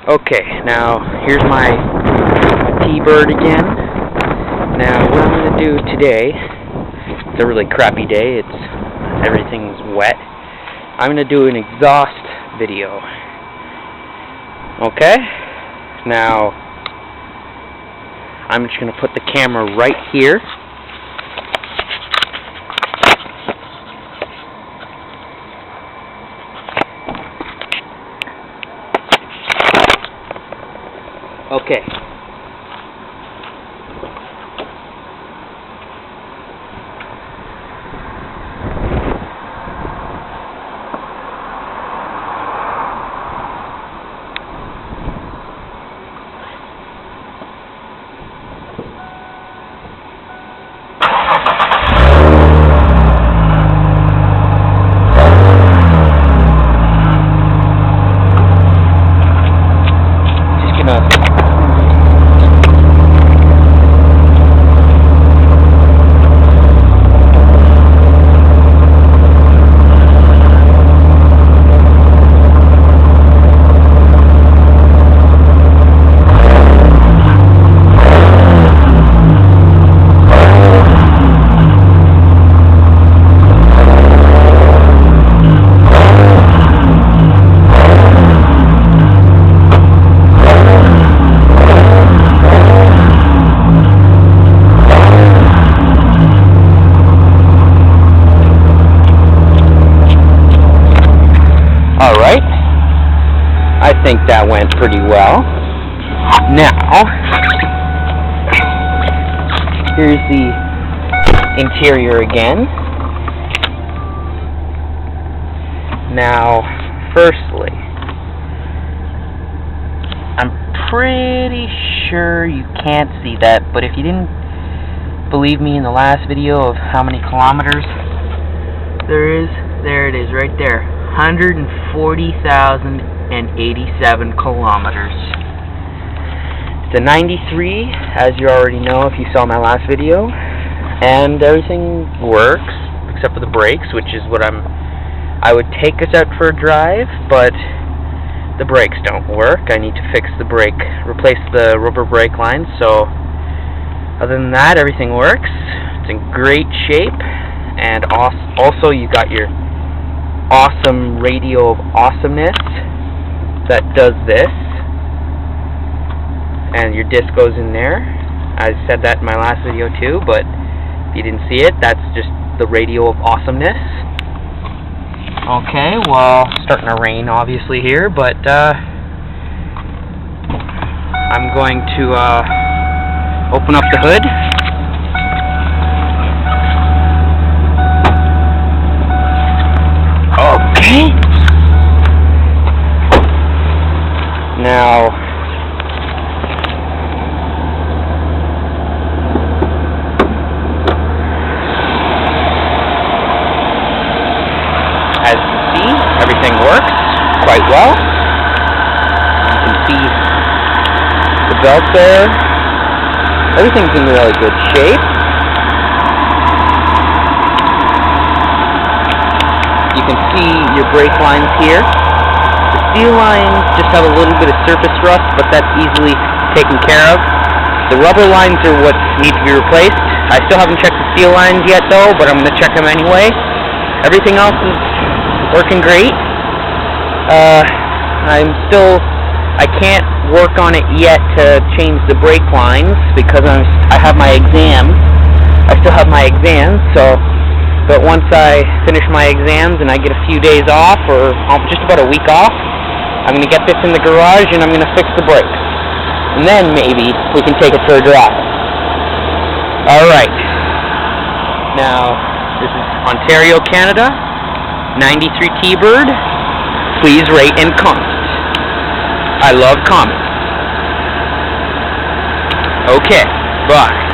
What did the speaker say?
Okay, now here's my T-bird again. Now what I'm going to do today, it's a really crappy day, everything's wet. I'm going to do an exhaust video. Okay? Now, I'm just going to put the camera right here. Okay. Alright, I think that went pretty well. Now, here's the interior again. Now, firstly, I'm pretty sure you can't see that, but if you didn't believe me in the last video of how many kilometers there it is right there. 140,087 kilometers. It's a 93, as you already know if you saw my last video, and everything works except for the brakes, which is what I would take us out for a drive, but the brakes don't work. I need to fix the brake, replace the rubber brake lines. So other than that, everything works. It's in great shape, and also you got your awesome radio of awesomeness that does this, and your disc goes in there. I said that in my last video too, but if you didn't see it, that's just the radio of awesomeness. Okay, well, it's starting to rain obviously here, but I'm going to open up the hood. Okay. Now, as you can see, everything works quite well. You can see the belt there. Everything's in really good shape. You can see your brake lines here. The steel lines just have a little bit of surface rust, but that's easily taken care of. The rubber lines are what need to be replaced. I still haven't checked the steel lines yet though, but I'm going to check them anyway. Everything else is working great. I can't work on it yet to change the brake lines because I have my exams. I still have my exams, but once I finish my exams and I get a few days off, or just about a week off, I'm going to get this in the garage and I'm going to fix the brakes. And then maybe we can take it for a drive. Alright. Now, this is Ontario, Canada. 93 T-Bird. Please rate and comment. I love comments. Okay, bye.